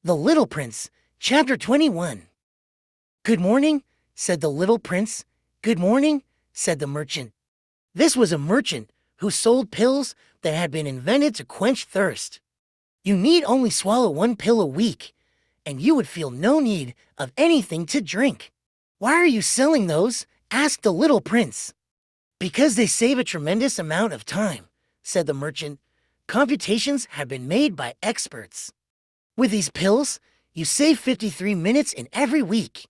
The Little Prince, Chapter 21. "Good morning," said the little prince. "Good morning," said the merchant. This was a merchant who sold pills that had been invented to quench thirst. You need only swallow one pill a week, and you would feel no need of anything to drink. "Why are you selling those?" asked the little prince. "Because they save a tremendous amount of time," said the merchant. "Computations have been made by experts. With these pills, you save 53 minutes in every week.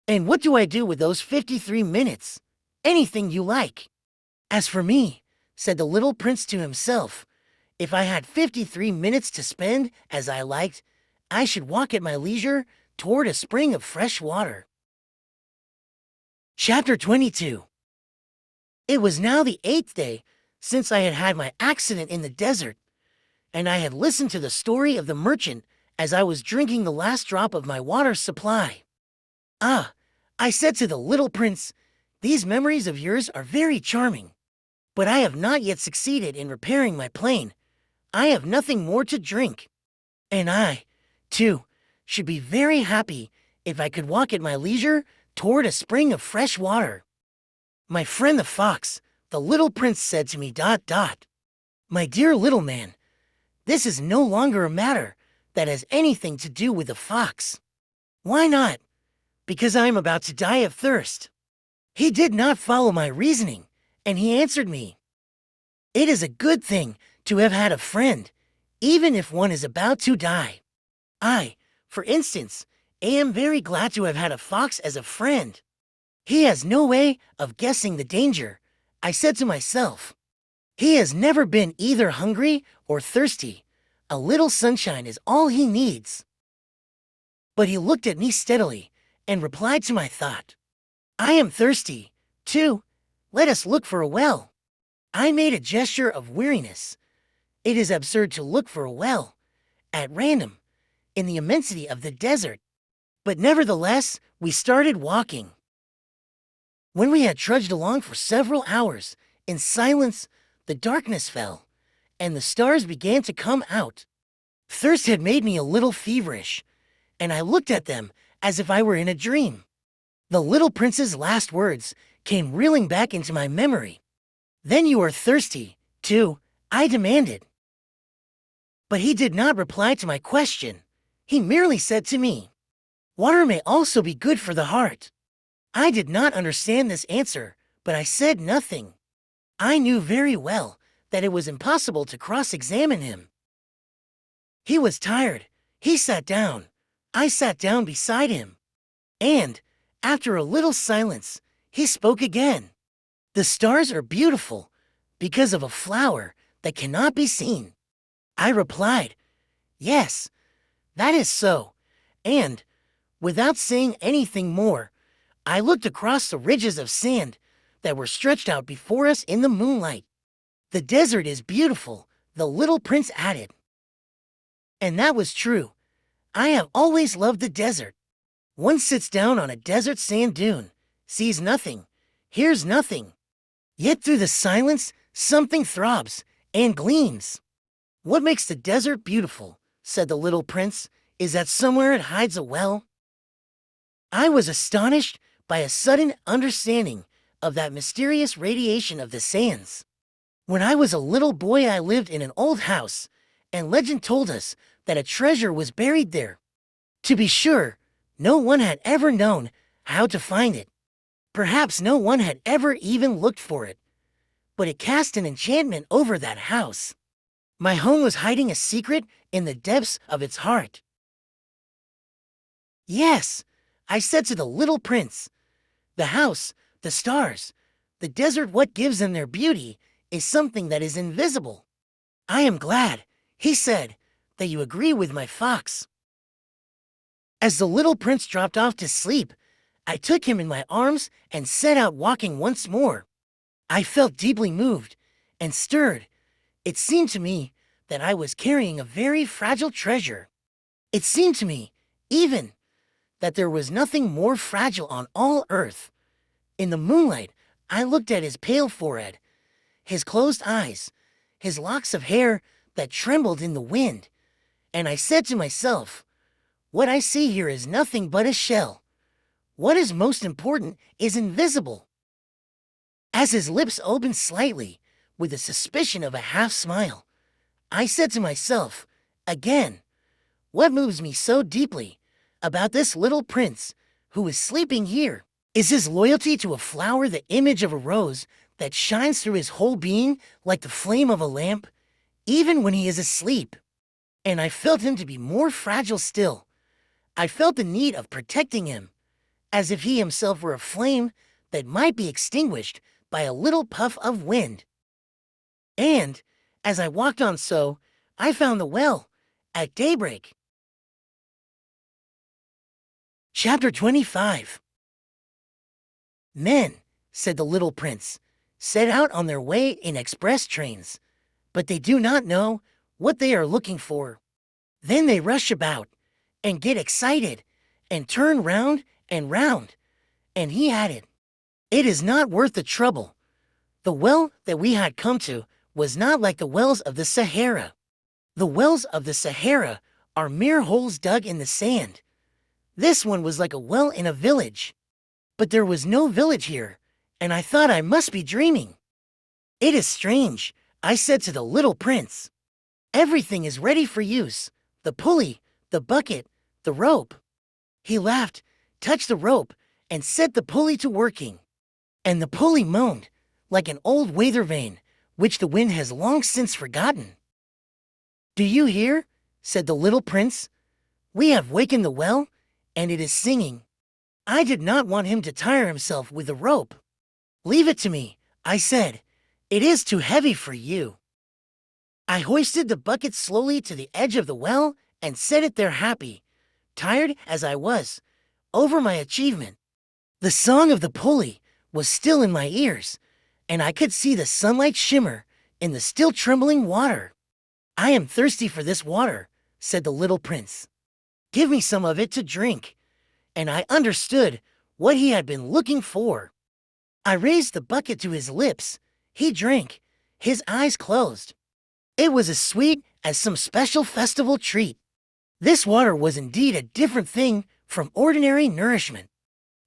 And what do I do with those 53 minutes? Anything you like." "As for me," said the little prince to himself, "if I had 53 minutes to spend as I liked, I should walk at my leisure toward a spring of fresh water." Chapter 22. It was now the 8th day since I had had my accident in the desert, and I had listened to the story of the merchant as I was drinking the last drop of my water supply. "Ah," I said to the little prince, "these memories of yours are very charming, but I have not yet succeeded in repairing my plane. I have nothing more to drink. And I, too, should be very happy if I could walk at my leisure toward a spring of fresh water." "My friend the fox," the little prince said to me, ... "My dear little man, this is no longer a matter that has anything to do with the fox." "Why not?" "Because I am about to die of thirst." He did not follow my reasoning, and he answered me, "It is a good thing to have had a friend, even if one is about to die. I, for instance, am very glad to have had a fox as a friend. He has no way of guessing the danger," I said to myself. "He has never been either hungry or thirsty. A little sunshine is all he needs." But he looked at me steadily and replied to my thought, "I am thirsty, too. Let us look for a well." I made a gesture of weariness. It is absurd to look for a well, at random, in the immensity of the desert. But nevertheless, we started walking. When we had trudged along for several hours, in silence, the darkness fell, and the stars began to come out. Thirst had made me a little feverish, and I looked at them as if I were in a dream. The little prince's last words came reeling back into my memory. "Then you are thirsty, too?" I demanded. But he did not reply to my question. He merely said to me, "Water may also be good for the heart." I did not understand this answer, but I said nothing. I knew very well that it was impossible to cross-examine him. He was tired. He sat down. I sat down beside him. And, after a little silence, he spoke again. "The stars are beautiful because of a flower that cannot be seen." I replied, "Yes, that is so." And, without saying anything more, I looked across the ridges of sand that were stretched out before us in the moonlight. "The desert is beautiful," the little prince added. And that was true. I have always loved the desert. One sits down on a desert sand dune, sees nothing, hears nothing. Yet through the silence, something throbs and gleams. "What makes the desert beautiful," said the little prince, "is that somewhere it hides a well." I was astonished by a sudden understanding of that mysterious radiation of the sands. When I was a little boy, I lived in an old house, and legend told us that a treasure was buried there. To be sure, no one had ever known how to find it. Perhaps no one had ever even looked for it. But it cast an enchantment over that house. My home was hiding a secret in the depths of its heart. "Yes," I said to the little prince, "the house, the stars, the desert, what gives them their beauty is something that is invisible." "I am glad," he said, "that you agree with my fox." As the little prince dropped off to sleep, I took him in my arms and set out walking once more. I felt deeply moved and stirred. It seemed to me that I was carrying a very fragile treasure. It seemed to me, even, that there was nothing more fragile on all earth. In the moonlight, I looked at his pale forehead, his closed eyes, his locks of hair that trembled in the wind, and I said to myself, What I see here is nothing but a shell. What is most important is invisible." As his lips opened slightly, with a suspicion of a half smile, I said to myself, again, what moves me so deeply about this little prince who is sleeping here? Is his loyalty to a flower the image of a rose that shines through his whole being like the flame of a lamp, even when he is asleep? And I felt him to be more fragile still. I felt the need of protecting him, as if he himself were a flame that might be extinguished by a little puff of wind. And, as I walked on so, I found the well at daybreak. Chapter 25. "Men," said the little prince, "set out on their way in express trains, but they do not know what they are looking for. Then they rush about and get excited and turn round and round." And he added, "It is not worth the trouble. The well that we had come to was not like the wells of the Sahara. The wells of the Sahara are mere holes dug in the sand. This one was like a well in a village. But there was no village here, and I thought I must be dreaming. 'It is strange,' I said to the little prince. 'Everything is ready for use, the pulley, the bucket, the rope.' He laughed, touched the rope, and set the pulley to working. And the pulley moaned, like an old weather vane, which the wind has long since forgotten. 'Do you hear?' said the little prince. 'We have wakened the well, and it is singing.' I did not want him to tire himself with the rope. 'Leave it to me,' I said. 'It is too heavy for you.' I hoisted the bucket slowly to the edge of the well and set it there happy, tired as I was, over my achievement. The song of the pulley was still in my ears, and I could see the sunlight shimmer in the still trembling water. 'I am thirsty for this water,' said the little prince. 'Give me some of it to drink.' And I understood what he had been looking for. I raised the bucket to his lips. He drank, his eyes closed. It was as sweet as some special festival treat. This water was indeed a different thing from ordinary nourishment.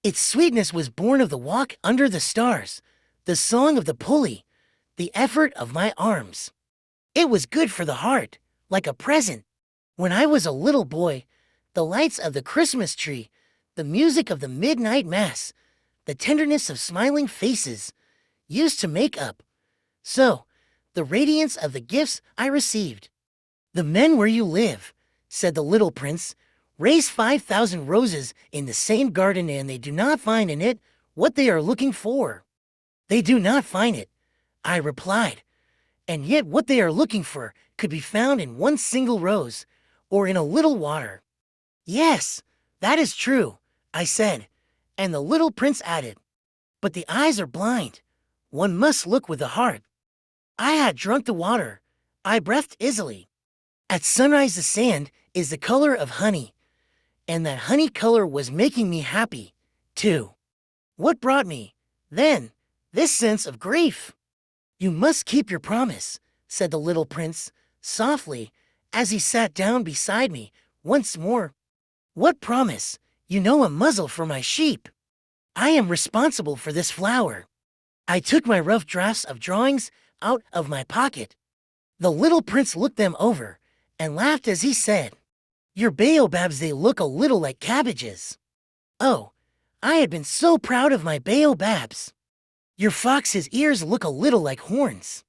Its sweetness was born of the walk under the stars, the song of the pulley, the effort of my arms. It was good for the heart, like a present. When I was a little boy, the lights of the Christmas tree, the music of the midnight mass, the tenderness of smiling faces, used to make up, so, the radiance of the gifts I received. 'The men where you live,' said the little prince, 'raise 5,000 roses in the same garden, and they do not find in it what they are looking for.' 'They do not find it,' I replied, 'and yet what they are looking for could be found in one single rose, or in a little water.' 'Yes, that is true,' I said, and the little prince added, 'But the eyes are blind. One must look with the heart.' I had drunk the water. I breathed easily. At sunrise the sand is the color of honey, and that honey color was making me happy, too. What brought me, then, this sense of grief? 'You must keep your promise,' said the little prince, softly, as he sat down beside me once more. 'What promise? You know, a muzzle for my sheep. I am responsible for this flower.' I took my rough drafts of drawings out of my pocket. The little prince looked them over and laughed as he said, 'Your baobabs, they look a little like cabbages.' Oh, I had been so proud of my baobabs. 'Your fox's ears look a little like horns,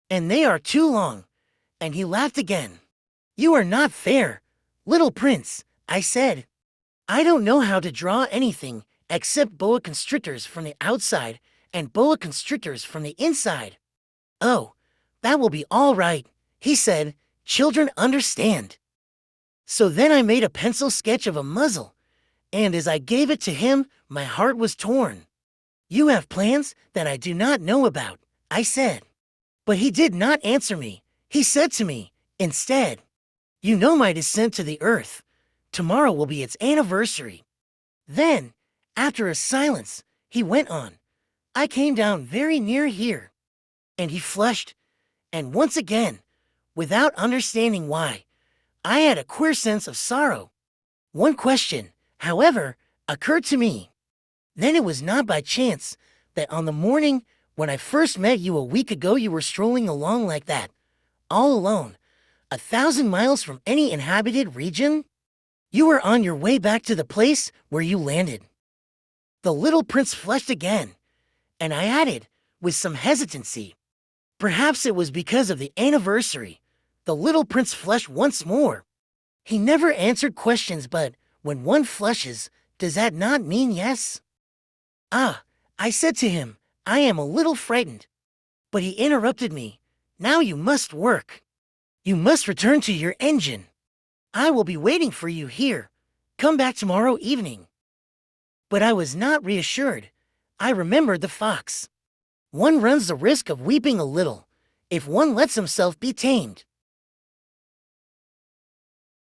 and they are too long.' And he laughed again. 'You are not fair, little prince,' I said. 'I don't know how to draw anything except boa constrictors from the outside and boa constrictors from the inside.' 'Oh, that will be all right,' he said. 'Children understand.' So then I made a pencil sketch of a muzzle, and as I gave it to him, my heart was torn. 'You have plans that I do not know about,' I said. But he did not answer me. He said to me, instead, 'You know my descent to the earth. Tomorrow will be its anniversary.' Then, after a silence, he went on, 'I came down very near here.' And he flushed, and once again, without understanding why, I had a queer sense of sorrow. One question, however, occurred to me. Then it was not by chance that on the morning when I first met you a week ago you were strolling along like that, all alone, 1,000 miles from any inhabited region? You were on your way back to the place where you landed. The little prince flushed again, and I added, with some hesitancy, perhaps it was because of the anniversary. The little prince flushed once more. He never answered questions, but when one flushes, does that not mean yes? Ah, I said to him, I am a little frightened. But he interrupted me. Now you must work. You must return to your engine. I will be waiting for you here. Come back tomorrow evening. But I was not reassured. I remembered the fox. One runs the risk of weeping a little if one lets himself be tamed.